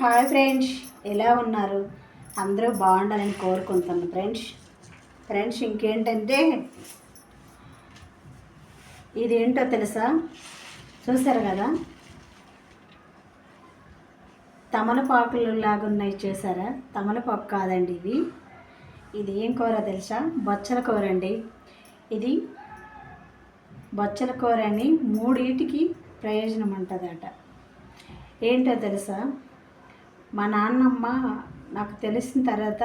Hi friends, ఎలా ఉన్నారు? అందరూ బాగుండాలని కోరుకుంటున్నాను ఫ్రెండ్స్ ఇంకేంటంటే ఇదేంటో తెలుసా? చూసారు కదా, తమలపాకులు లాగున్నాయి చూసారా? తమలపాకు కాదండి ఇది ఏం కూర తెలుసా? బొచ్చల కూర అండి. ఇది బొచ్చల కూర అని మూడింటికి ప్రయోజనం ఉంటుందట. ఏంటో తెలుసా? మా నాన్నమ్మ నాకు తెలిసిన తర్వాత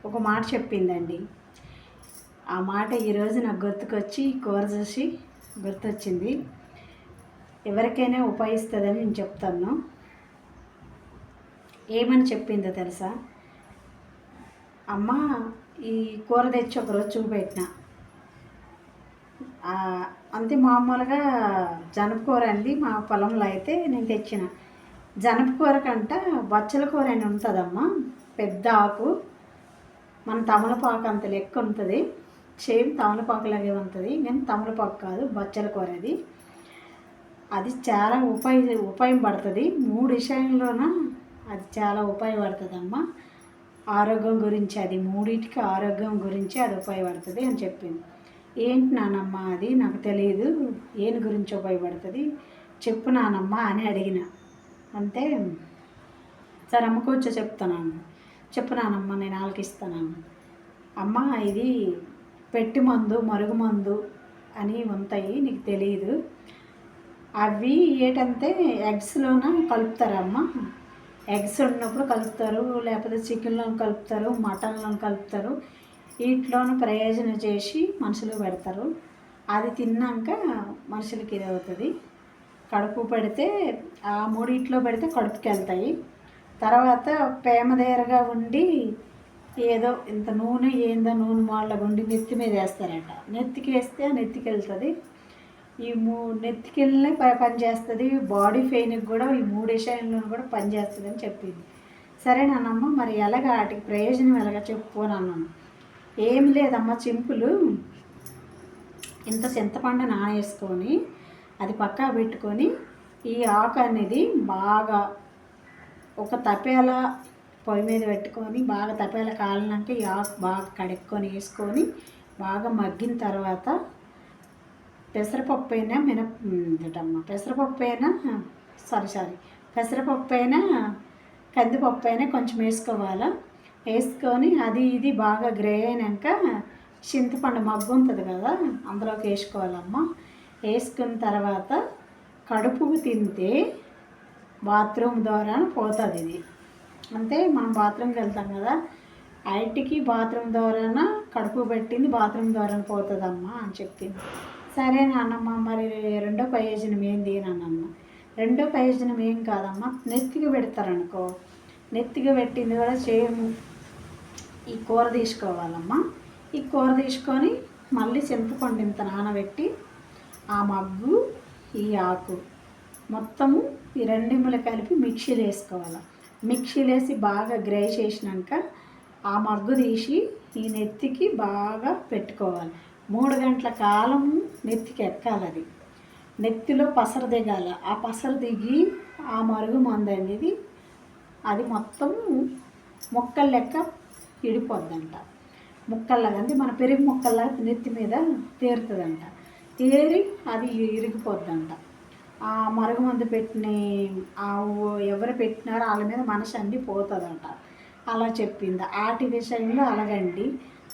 ఒక మాట చెప్పిందండి. ఆ మాట ఈరోజు నాకు గుర్తుకొచ్చి కూర చూసి గుర్తొచ్చింది. ఎవరికైనా ఉపయోగిస్తుందని నేను చెప్తాను. ఏమని చెప్పిందో తెలుసా? అమ్మ, ఈ కూర తెచ్చి ఒకరోజు చూపెట్టిన, అంతే మామూలుగా జనపకూర అండి. మా పొలంలో అయితే నేను తెచ్చిన జనపకూర కంట బచ్చల కూర అని ఉంటుందమ్మా. పెద్ద ఆకు, మన తమలపాకు అంత లెక్క ఉంటుంది. సేమ్ తమలపాకులాగే ఉంటుంది, కానీ తమలపాకు కాదు, బచ్చల కూర. అది చాలా ఉపయోగపడుతుంది. 3 విషయంలోన అది చాలా ఉపయోగపడుతుందమ్మా. ఆరోగ్యం గురించి, అది మూడింటికి ఆరోగ్యం గురించి అది ఉపయోగపడుతుంది అని చెప్పింది. ఏంటి నానమ్మ అది? నాకు తెలియదు, ఏని గురించి ఉపయోగపడుతుంది చెప్పు నానమ్మ అని అడిగిన. అంతే, సరే అమ్మ కూర్చో చెప్తున్నాను, చెప్పు నానమ్మ, నేను ఆలకిస్తాను. అమ్మ, ఇది పెట్టి మందు, మరుగు మందు అని ఉంటాయి, నీకు తెలియదు. అవి ఏంటంటే ఎగ్స్లోన కలుపుతారమ్మ. ఎగ్స్ ఉన్నప్పుడు కలుపుతారు, లేకపోతే చికెన్లో కలుపుతారు, మటన్లో కలుపుతారు. వీటిలోనూ ప్రయోజనం చేసి మనుషులు పెడతారు. అది తిన్నాక మనుషులకి ఇది అవుతుంది. కడుపు పెడితే ఆ మూడిట్లో పెడితే కడుపుకి వెళ్తాయి. తర్వాత ప్రేమదేరగా ఉండి ఏదో ఇంత నూనె, ఏందో నూనె వాళ్ళ ఉండి నెత్తి మీద వేస్తారట. నెత్తికి వేస్తే ఆ నెత్తికి వెళ్తుంది. ఈ నెత్తికి వెళ్ళి పనిచేస్తుంది. బాడీ పెయిన్కి కూడా ఈ 3 విషయంలో కూడా పనిచేస్తుంది అని చెప్పింది. సరే నాన్నమ్మ, మరి ఎలాగ వాటికి ప్రయోజనం ఎలాగ చెప్పు అని అన్నాను. ఏమి లేదమ్మా, సింపుల్. ఇంత చింతపండు నానేసుకొని అది పక్కా పెట్టుకొని ఈ ఆకు అనేది బాగా ఒక తపేల పొయ్యి మీద పెట్టుకొని బాగా తపేల కాలినాక ఈ ఆకు బాగా కడుక్కొని వేసుకొని బాగా మగ్గిన తర్వాత పెసరపప్పు అయినా పెసరపప్పు అయినా కందిపప్పు అయినా కొంచెం వేసుకోవాలి. వేసుకొని అది ఇది బాగా గ్రే అయినాక చింతపండు మగ్గు ఉంటుంది కదా, అందులోకి వేసుకోవాలమ్మ. వేసుకున్న తర్వాత కడుపుకు తింటే బాత్రూమ్ ద్వారా పోతుంది ఇది. అంటే మనం బాత్రూమ్కి వెళ్తాం కదా, ఐటికి బాత్రూమ్ ద్వారా కడుపు పెట్టింది బాత్రూమ్ ద్వారా పోతుందమ్మా అని చెప్పింది. సరే నాన్నమ్మ, మరి రెండో ప్రయోజనం ఏంది నాన్నమ్మ? రెండో ప్రయోజనం ఏం కాదమ్మా, నెత్తికి పెడతారనుకో, నెత్తికి పెట్టింది కూడా చేయము. ఈ కూర తీసుకోవాలమ్మా. ఈ కూర తీసుకొని మళ్ళీ చింతపండు ఇంత నానబెట్టి ఆ మగ్గు, ఈ ఆకు మొత్తము ఈ రెండిములు కలిపి మిక్సీలో వేసుకోవాలి. మిక్సీలో వేసి బాగా గ్రై చేసినాక ఆ మగ్గు తీసి ఈ నెత్తికి బాగా పెట్టుకోవాలి. 3 గంటల కాలము నెత్తికి ఎక్కాలి. అది నెత్తిలో పసరు దిగాలి. ఆ పసరు దిగి ఆ మరుగు మందు అనేది అది మొత్తం ముక్కలు లెక్క ఇడిపోద్దంట. ముక్కల్లాగా అంటే మన పెరుగు ముక్కల్లాగా నెత్తి మీద తేరుతుందంట. తేరి అది ఇరిగిపోద్దంట. ఆ మరుగు మందు పెట్టిన ఎవరు పెట్టినారో వాళ్ళ మీద మనసు అండి పోతుందంట. అలా చెప్పింది. వాటి విషయంలో అలాగండి.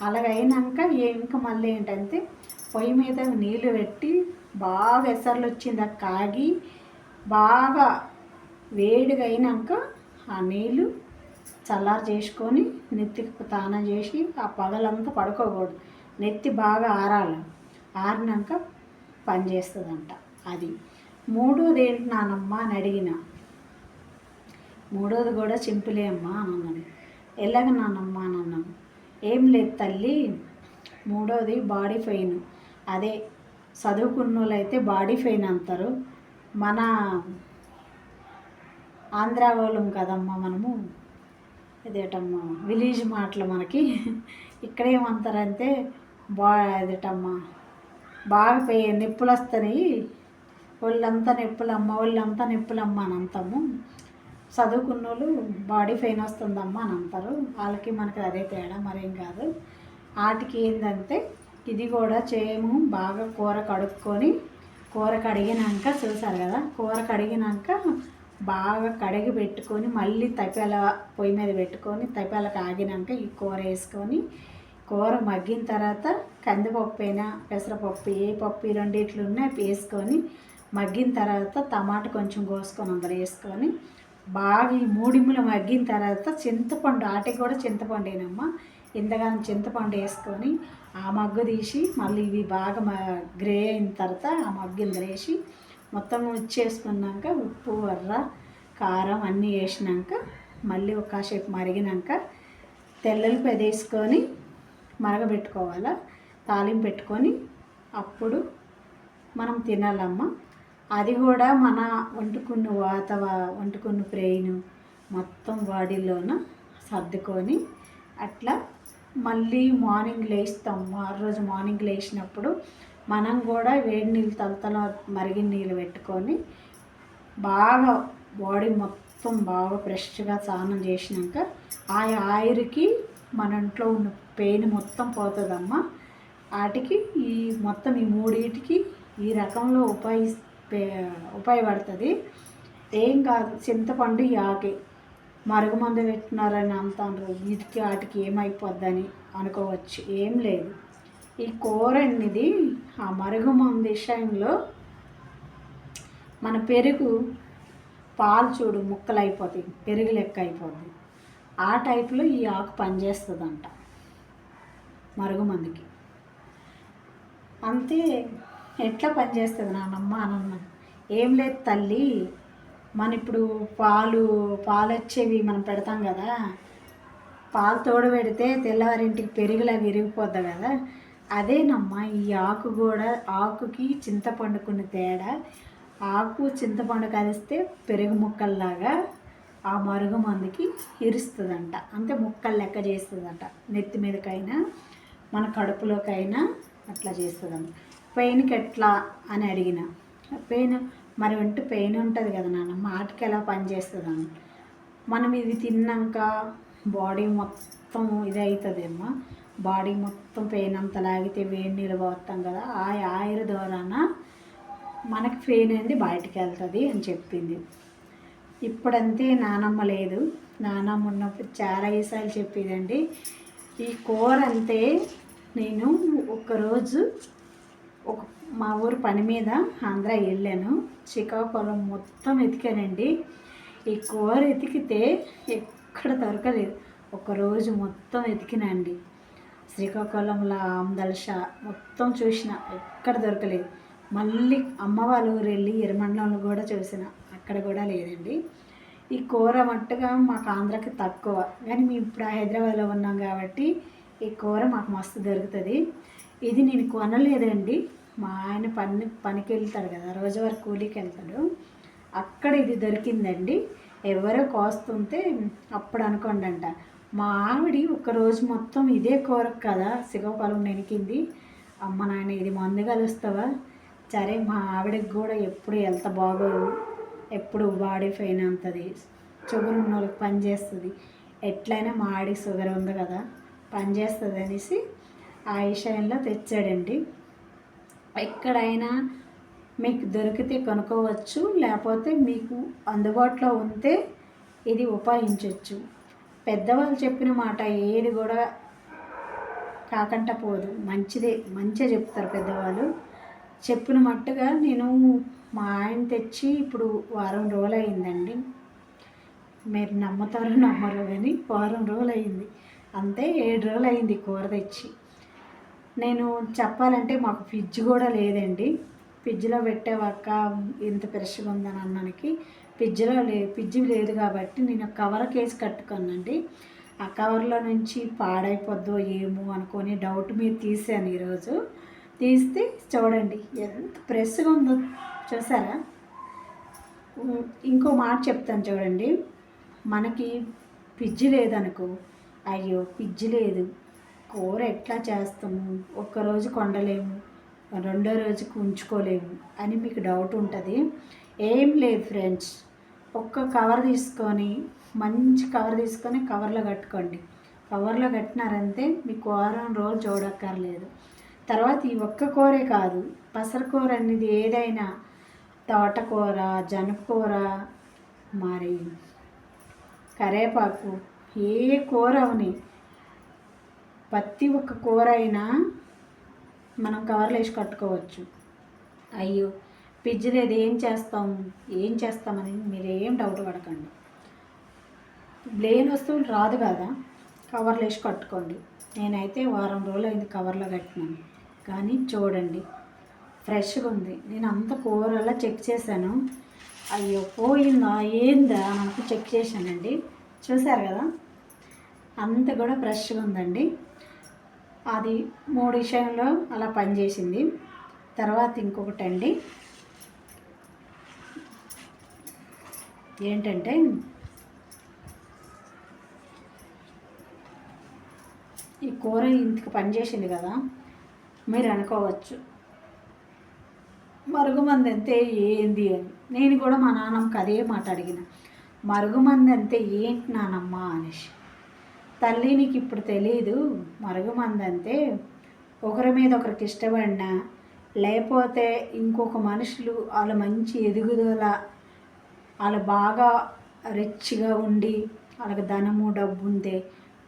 అలాగైనాక ఇంకా మళ్ళీ ఏంటంటే పొయ్యి మీద నీళ్ళు పెట్టి బాగా ఎసర్లు వచ్చిందా కాగి బాగా వేడిగా అయినాక ఆ నీళ్ళు చల్లారు చేసుకొని నెత్తికి స్నానం చేసి ఆ పగలంతా పడుకోకూడదు. నెత్తి బాగా ఆరాలి. ఆరినాక పని చేస్తుందంట. అది మూడోది ఏంటి నానమ్మ అని అడిగిన. మూడోది కూడా సింపులే అమ్మా అని అన్నది. ఎలాగ నానమ్మ అని అన్నాను. ఏం లేదు తల్లి, మూడోది బాడీ పెయిన్. అదే చదువుకున్న వాళ్ళు అయితే బాడీ పెయిన్ అంటారు. మన ఆంధ్ర వాళ్ళం కదమ్మా మనము, ఇదేటమ్మా విలేజ్ మాటలు మనకి. ఇక్కడ ఏమంటారంటే ఇదేటమ్మా బాగా నొప్పులు వస్తాయి, ఒళ్ళంతా నొప్పులమ్మ, ఒళ్ళంతా నొప్పులమ్మ అని అంటాము. చదువుకున్న వాళ్ళు బాడీ పెయిన్ వస్తుందమ్మా అని అంటారు. వాళ్ళకి మనకి అదే తేడా, మరేం కాదు. వాటికి ఏంటంటే ఇది కూడా చేయము. బాగా కూర కడుక్కొని, కూర కడిగినాక చూసారు కదా, కూర కడిగినాక బాగా కడిగి పెట్టుకొని మళ్ళీ తపాల పొయ్యి మీద పెట్టుకొని తపాలకు ఆగినాక ఈ కూర వేసుకొని, కూర మగ్గిన తర్వాత కందిపప్పు అయినా పెసరపప్పు, ఏ పప్పు ఈ రెండిట్లు ఉన్నాయి వేసుకొని మగ్గిన తర్వాత టమాటా కొంచెం కోసుకొని అందరూ వేసుకొని బాగా ఈ మూడిములు మగ్గిన తర్వాత చింతపండు, ఆటికి కూడా చింతపండేనమ్మా, ఇంతగానో చింతపండు వేసుకొని ఆ మగ్గు తీసి మళ్ళీ ఇవి బాగా గ్రే అయిన తర్వాత ఆ మగ్గు ఇందులో వేసి మొత్తం ఇచ్చేసుకున్నాక ఉప్పు, వర్ర, కారం అన్నీ వేసినాక మళ్ళీ ఒక కాసేపు మరిగినాక తెల్లలిపి వేసుకొని మరగబెట్టుకోవాలా, తాలింపు పెట్టుకొని అప్పుడు మనం తినాలమ్మ. అది కూడా మన వండుకున్న బ్రెయిన్ మొత్తం బాడీలోన సర్దుకొని అట్లా మళ్ళీ మార్నింగ్ లేస్తాం. ఆ రోజు మార్నింగ్ లేచినప్పుడు మనం కూడా వేడి నీళ్ళు తలతల మరిగిన నీళ్ళు పెట్టుకొని బాగా బాడీ మొత్తం బాగా ఫ్రెష్గా స్నానం చేసినాక ఆ ఆయిర్కి మన ఇంట్లో ఉన్న పెయిన్ మొత్తం పోతుందమ్మా. వాటికి ఈ మొత్తం ఈ మూడింటికి ఈ రకంలో ఉపయోగపడుతుంది. ఏం కాదు, చింతపండు యాకి మరుగుమందు పెట్టినారని అంటారు, వీటికి వాటికి ఏమైపోద్దని అనుకోవచ్చు. ఏం లేదు, ఈ కూర అనేది ఆ మరుగుమందు విషయంలో మన పెరుగు పాలు చూడు ముక్కలు అయిపోతాయి, పెరుగు లెక్క అయిపోద్ది. ఆ టైప్లో ఈ ఆకు పనిచేస్తుందంట మరుగుమందుకి. అంతే. ఎట్లా పనిచేస్తుంది నాన్నమ్మ అనన్నా, ఏం లేదు తల్లి, మన ఇప్పుడు పాలు వచ్చేవి మనం పెడతాం కదా, పాలు తోడు పెడితే తెల్లవారింటికి పెరుగులా విరిగిపోద్ది కదా, అదేనమ్మా ఈ ఆకు కూడా. ఆకుకి చింతపండుకున్న తేడా, ఆకు చింతపండు కలిస్తే పెరుగు ముక్కల్లాగా ఆ మరుగు మందుకి ఇరుస్తుందంట. అంటే ముక్కలు లెక్క చేస్తుందంట, నెత్తి మీదకైనా మన కడుపులోకైనా అట్లా చేస్తుందంట. పెయిన్కి ఎట్లా అని అడిగిన, పెయిన్ మరి వింటూ పెయిన్ ఉంటుంది కదా నాన్న, మాటికి ఎలా పనిచేస్తుందని. మనం ఇది తిన్నాక బాడీ మొత్తం ఇది అవుతుందేమో, బాడీ మొత్తం పెయిన్ అంతా లాగితే వేడి నీళ్ళు పోతాం కదా, ఆ ఆయిల్ ద్వారాన మనకి పెయిన్ అనేది బయటికి వెళ్తుంది అని చెప్పింది. ఇప్పుడంతే నానమ్మ లేదు, నానమ్మ ఉన్నప్పుడు చాలా ఈసార్లు చెప్పేదండి. ఈ కూర అంతే. నేను ఒకరోజు మా ఊరు పని మీద ఆంధ్ర వెళ్ళాను, శ్రీకాకుళం మొత్తం వెతికానండి. ఈ కూర వెతికితే ఎక్కడ దొరకలేదు. ఒకరోజు మొత్తం వెతికినండి, శ్రీకాకుళంలో ఆమ్దల్ష మొత్తం చూసిన, ఎక్కడ దొరకలేదు. మళ్ళీ అమ్మ వాళ్ళ ఊరు వెళ్ళి ఎర్రమండలంలో కూడా చూసిన, అక్కడ కూడా లేదండి. ఈ కూర మట్టుగా మాకు ఆంధ్రాకి తక్కువ, కానీ మేము ఇప్పుడు హైదరాబాద్లో ఉన్నాం కాబట్టి ఈ కూర మాకు మస్తు దొరుకుతుంది. ఇది నేను కొనలేదండి, మా ఆయన పనికి వెళ్తాడు కదా, రోజువారీ కూలీకి వెళ్తాడు, అక్కడ ఇది దొరికిందండి. ఎవరో కోస్తుంటే అప్పుడు అనుకోండి అంట, మా ఆవిడ ఒకరోజు మొత్తం ఇదే కూర కదా శ్రీకాకుళం నెనికింది. అమ్మ నాయన ఇది మందు కలుస్తావా, సరే మా ఆవిడకి కూడా ఎప్పుడు హెల్త్ బాగోదు, ఎప్పుడు బాడీ పెయిన్ అంతుంది, షుగర్ ఉన్న వాళ్ళకి పనిచేస్తుంది, ఎట్లయినా మా ఆడికి షుగర్ ఉంది కదా పనిచేస్తుంది అనేసి ఆ విషయంలో తెచ్చాడండి. ఎక్కడైనా మీకు దొరికితే కొనుక్కోవచ్చు, లేకపోతే మీకు అందుబాటులో ఉంటే ఇది ఉపయోగించవచ్చు. పెద్దవాళ్ళు చెప్పిన మాట ఏది కూడా కాకుండా పోదు, మంచిగా చెప్తారు పెద్దవాళ్ళు. చెప్పిన మట్టుగా నేను మా ఆయన తెచ్చి ఇప్పుడు వారం రోజులు అయిందండి. మీరు నమ్ముతారో నమ్మరు కానీ వారం రోజులు అయింది, అంతే 7 రోజులు అయింది కూర తెచ్చి. నేను చెప్పాలంటే మాకు ఫ్రిడ్జ్ కూడా లేదండి, ఫ్రిడ్జ్లో పెట్టేవాక ఇంత ఫ్రెష్గా ఉందని అన్నానికి ఫ్రిడ్జ్ లేదు కాబట్టి నేను కవర్ కేసి కట్టుకున్నాండి. ఆ కవర్లో నుంచి పాడైపోద్దో ఏమో అనుకొని డౌట్ మీద తీసాను. ఈరోజు తీస్తే చూడండి ఎంత ఫ్రెష్గా ఉందో, చూసారా. ఇంకో మాట చెప్తాను చూడండి, మనకి ఫ్రిడ్జ్ లేదనుకో, అయ్యో ఫ్రిడ్జ్ లేదు కూర ఎట్లా చేస్తాము, ఒక్కరోజు కొండలేము, రెండో రోజుకి ఉంచుకోలేము అని మీకు డౌట్ ఉంటుంది. ఏం లేదు ఫ్రెండ్స్, ఒక్క కవర్ తీసుకొని మంచి కవర్ తీసుకొని కవర్లో కట్టుకోండి. కవర్లో కట్టినారంటే మీకు వారం రోజులు చూడక్కర్లేదు. తర్వాత ఈ ఒక్క కూరే కాదు, పసరకూర అనేది ఏదైనా తోటకూర, జనపకూర, మరి కరేపాకు, ఏ కూర అవని ప్రతి ఒక్క కూర అయినా మనం కవర్లో వేసి కట్టుకోవచ్చు. అయ్యో ఫ్రిడ్జ్ లేదు ఏం చేస్తామని మీరేం డౌట్ పడకండి. లేని వస్తువులు రాదు కదా, కవర్లో వేసి కట్టుకోండి. నేనైతే వారం రోజులు అయింది కవర్లో కట్టినాను, కానీ చూడండి ఫ్రెష్గా ఉంది. నేను అంత కూరలా చెక్ చేశాను, అయ్యో పోయిందా ఏందా నాకు చెక్ చేశానండి. చూసారు కదా, అంత కూడా ఫ్రెష్గా ఉందండి. అది 3 విషయంలో అలా పనిచేసింది. తర్వాత ఇంకొకటి అండి ఏంటంటే, ఈ కూర ఇంతకు పనిచేసింది కదా మీరు అనుకోవచ్చు, మరుగుమంది అంతే ఏంది అని. నేను కూడా మా నాన్నమ్మకి అదే మాట అడిగిన, మరుగుమంది అంతే ఏంటి నానమ్మ అనేసి. తల్లి నీకు ఇప్పుడు తెలీదు, మరుగుమంది అంతే ఒకరి మీద ఒకరికి ఇష్టపడినా, లేకపోతే ఇంకొక మనుషులు వాళ్ళ మంచి ఎదుగుదల, వాళ్ళు బాగా రిచ్గా ఉండి వాళ్ళకి ధనము డబ్బు ఉంటే,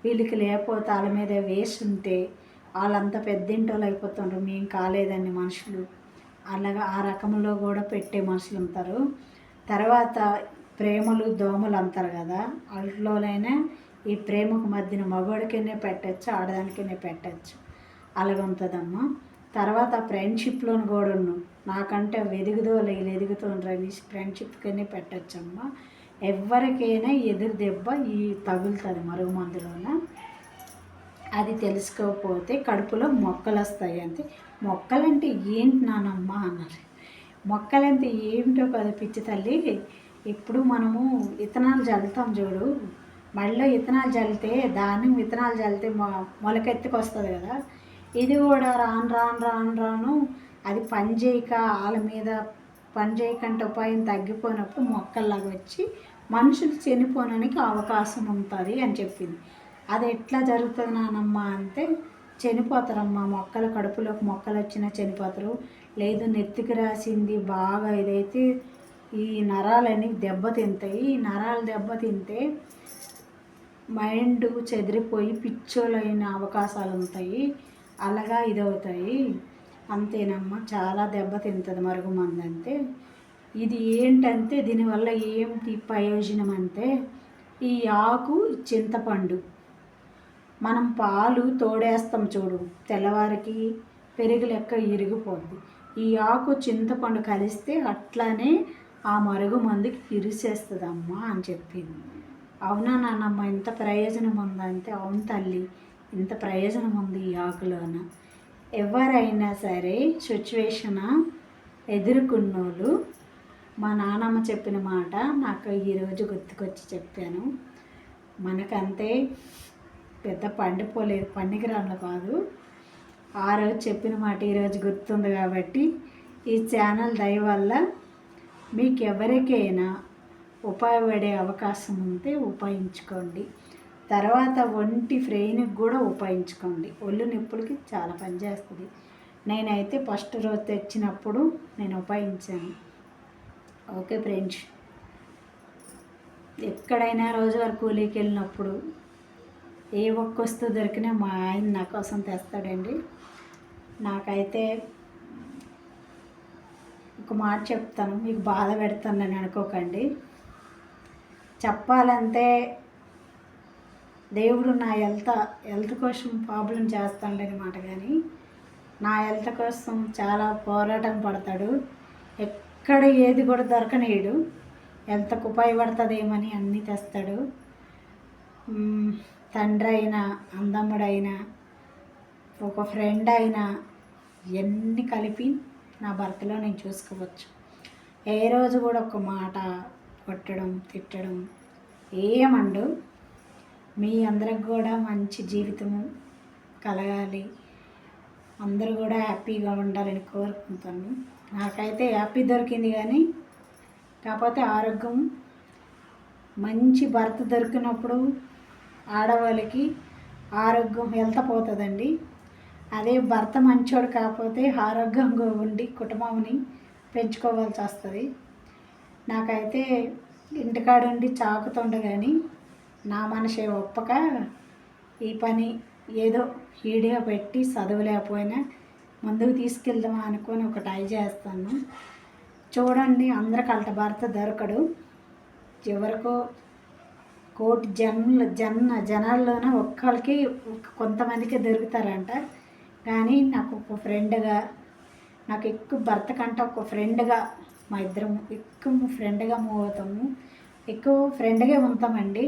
వీళ్ళకి లేకపోతే వాళ్ళ మీద వేసి ఉంటే వాళ్ళంతా పెద్దింటోళ్ళు అయిపోతుండ్రు, మేము కాలేదని మనుషులు అలాగా ఆ రకంలో కూడా పెట్టే మనుషులు ఉంటారు. తర్వాత ప్రేమలు దోమలు అంటారు కదా, వాటిలోనైనా ఈ ప్రేమకు మధ్యన మగవాడికైనా పెట్టచ్చు, ఆడదానికైనా పెట్టచ్చు, అలాగ ఉంటుందమ్మా. తర్వాత ఫ్రెండ్షిప్లోని కూడా ఉన్నాం, నాకంటే ఎదుగుదోళ్ళు వీళ్ళు ఎదుగుతుండ్రని ఫ్రెండ్షిప్కైనా పెట్టచ్చమ్మా. ఎవరికైనా ఎదురు దెబ్బ ఈ తగులుతుంది మరుగుమందులోన. అది తెలుసుకోకపోతే కడుపులో మొక్కలు వస్తాయి అంతే. మొక్కలంటే ఏంటి నానమ్మ అన్నారు. మొక్కలంటే ఏమిటో కదా పిచ్చి తల్లి, ఇప్పుడు మనము విత్తనాలు చల్లుతాం చూడు, మళ్ళీ విత్తనాలు చల్లితే ధాన్యం విత్తనాలు చల్లితే మొలకెత్తుకు వస్తుంది కదా, ఇది కూడా రాను రాను రాను రాను అది పని చేయక వాళ్ళ మీద పని చేయకంటే ఉపాయం తగ్గిపోయినప్పుడు మొక్కల్లాగా వచ్చి మనుషులు చనిపోవడానికి అవకాశం ఉంటుంది అని చెప్పింది. అది ఎట్లా జరుగుతుంది నానమ్మ అంటే, చనిపోతారమ్మా మొక్కల కడుపులోకి మొక్కలు వచ్చినా చనిపోతారు, లేదు నెత్తికి రాసింది బాగా ఇదైతే ఈ నరాలని దెబ్బతింటాయి. ఈ నరాలు దెబ్బతింటే మైండ్ చెదిరిపోయి పిచ్చోలైన అవకాశాలు ఉంటాయి, అలాగా ఇదవుతాయి అంతేనమ్మా. చాలా దెబ్బతింటుంది మరుగుమంది అంటే. ఇది ఏంటంటే దీనివల్ల ఏంటి ప్రయోజనం అంటే, ఈ ఆకు చింతపండు మనం పాలు తోడేస్తాం చూడు, తెల్లవారికి పెరుగు లెక్క ఇరిగిపోద్ది. ఈ ఆకు చింతపండు కలిస్తే అట్లానే ఆ మరుగుమందుకి ఇరిసేస్తుందమ్మా అని చెప్పింది. అవునా నాన్నమ్మ ఇంత ప్రయోజనం ఉందంటే, అవును తల్లి ఇంత ప్రయోజనం ఉంది ఈ ఆకులోన. ఎవరైనా సరే సిచ్యువేషన్ ఎదుర్కొన్నోళ్ళు, మా నాన్నమ్మ చెప్పిన మాట నాకు ఈరోజు గుర్తుకొచ్చి చెప్పాను. మనకంతే పెద్ద పండిపోలేదు, పనికిరాళ్ళు కాదు, ఆ రోజు చెప్పిన మాట ఈరోజు గుర్తుంది కాబట్టి ఈ ఛానల్ దయ వల్ల మీకు ఎవరికైనా ఉపయోగపడే అవకాశం ఉంటే ఉపయోగించుకోండి. తర్వాత ఒంటి ఫ్రెయిన్కి కూడా ఉపయోగించుకోండి, ఒళ్ళు నొప్పులకి చాలా పనిచేస్తుంది. నేనైతే ఫస్ట్ రోజు తెచ్చినప్పుడు నేను ఉపయోగించాను. ఓకే ఫ్రెండ్స్, ఎక్కడైనా రోజువారీ కూలీకి వెళ్ళినప్పుడు ఏ ఒక్క వస్తువు దొరికినా మా ఆయన నా కోసం తెస్తాడండి. నాకైతే ఒక మాట చెప్తాను, మీకు బాధ పెడతానని అనుకోకండి. చెప్పాలంటే దేవుడు నా హెల్త్ కోసం ప్రాబ్లం చేస్తాడని మాట, కానీ నా హెల్త్ కోసం చాలా పోరాటం పడతాడు. ఎక్కడ ఏది కూడా దొరకనీయడు, హెల్త్కు ఉపయోగపడుతుందేమని అన్నీ తెస్తాడు. తండ్రి అయినా, అందమ్ముడైనా, ఒక ఫ్రెండ్ అయినా ఇవన్నీ కలిపి నా భర్తలో నేను చూసుకోవచ్చు. ఏ రోజు కూడా ఒక మాట కొట్టడం తిట్టడం ఏమండు. మీ అందరికి కూడా మంచి జీవితము కలగాలి, అందరూ కూడా హ్యాపీగా ఉండాలని కోరుకుంటాను. నాకైతే హ్యాపీ దొరికింది, కానీ కాకపోతే ఆరోగ్యం మంచి భర్త దొరికినప్పుడు ఆడవాళ్ళకి ఆరోగ్యం హెల్త్ పోతుందండి. అదే భర్త మంచోడు కాకపోతే ఆరోగ్యంగా ఉండి కుటుంబంని పెంచుకోవాల్సి వస్తుంది. నాకైతే ఇంటికాడుండి చాకుతుండ కానీ నా మనసే ఒప్పక ఈ పని ఏదో ఈడిగా పెట్టి చదవలేకపోయినా ముందుకు తీసుకెళ్దామా అనుకొని ఒక ట్రై చేస్తాను. చూడండి, అందరికి అల్ట భర్త దొరకడు. ఎవరికో కోటి జనాల్లోన ఒక్కరికి కొంతమందికి దొరుకుతారంట. కానీ నాకు ఒక ఫ్రెండ్గా, నాకు ఎక్కువ భర్త కంటే ఒక ఫ్రెండ్గా, మా ఇద్దరం ఎక్కువ ఫ్రెండ్గా మూవ్ అవుతాము, ఎక్కువ ఫ్రెండ్గా ఉంటామండి.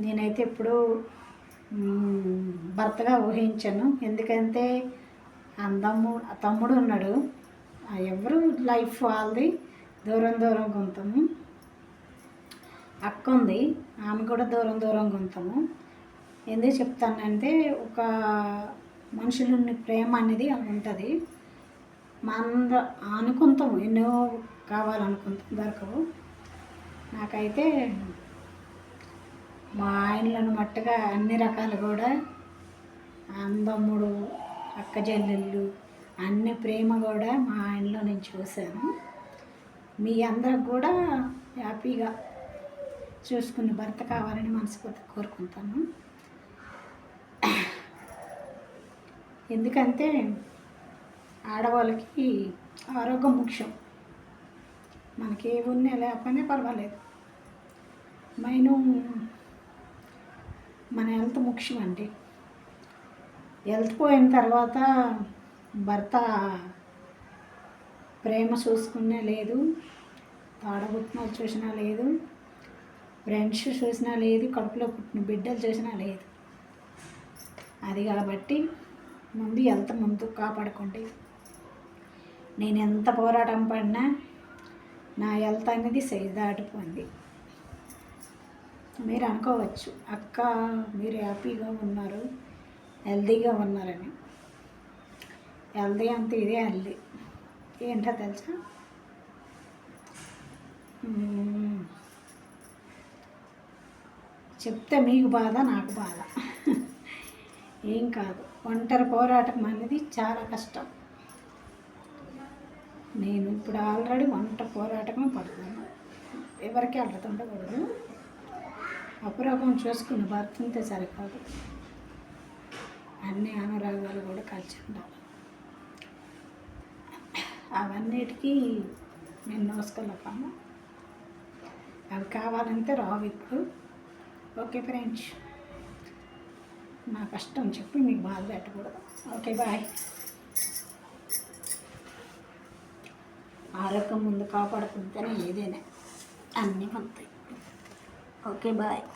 నేనైతే ఎప్పుడూ భర్తగా ఊహించను. ఎందుకంటే తమ్ముడు ఉన్నాడు, ఎవరు లైఫ్ వాళ్ళది దూరంగా ఉంటాము. అక్క ఉంది, ఆమె కూడా దూరంగా ఉంటాము. ఎందుకు చెప్తానంటే ఒక మనుషులని ప్రేమ అనేది అలా ఉంటుంది. అనుకుంటాము, ఎన్నో కావాలనుకుంటాం, దొరకవు. నాకైతే మా ఆయనలను మట్టుగా అన్ని రకాలు కూడా అందమ్ముడు, అక్క చెల్లెళ్ళు అన్ని ప్రేమ కూడా మా ఆయనలో నేను చూశాను. మీ అందరికి కూడా హ్యాపీగా చూసుకుని భర్త కావాలని మనస్ఫూర్తిగా కోరుకుంటాను. ఎందుకంటే ఆడవాళ్ళకి ఆరోగ్యం ముఖ్యం. మనకి ఏ ఉన్నా లేకపోయినా పర్వాలేదు, మెయిన్ మన హెల్త్ ముఖ్యం అండి. హెల్త్ పోయిన తర్వాత భర్త ప్రేమ చూసుకునే లేదు, తాడబుట్టిన చూసినా లేదు, ఫ్రెండ్స్ చూసినా లేదు, కడుపులో పుట్టిన బిడ్డలు చూసినా లేదు. అది కాబట్టి ముందు హెల్త్ ముందు కాపాడుకోండి. నేను ఎంత పోరాటం పడినా నా హెల్త్ అనేది సైజ్ దాటిపోయింది. మీరు అనుకోవచ్చు, అక్క మీరు హ్యాపీగా ఉన్నారు, హెల్తీగా ఉన్నారని. హెల్తీ అంత ఇదే హెల్తీ ఏంటో తెలుసా? చెప్తే మీకు బాధ, నాకు బాధ. ఏం కాదు, ఒంటరి పోరాటం అనేది చాలా కష్టం. నేను ఇప్పుడు ఆల్రెడీ ఒంటరి పోరాటమే పడుతున్నాను. ఎవరికి అడ్డుతుండకూడదు. అపురూపం చూసుకుని భర్త ఉంటే సరికాదు, అన్ని అనురాగాలు కూడా కలిసి ఉండాలి. అవన్నిటికీ నేను నోసుకోలేకమ్మా, అవి కావాలంటే రావు ఇప్పుడు. ఓకే ఫ్రెండ్స్, నా కష్టం చెప్పి మీకు బాధ పెట్టకూడదు. Okay, bye. ఆరోగ్యం ముందు కాపాడుకుంటేనే ఏదైనా అన్నీ ఉంటాయి. Okay, bye.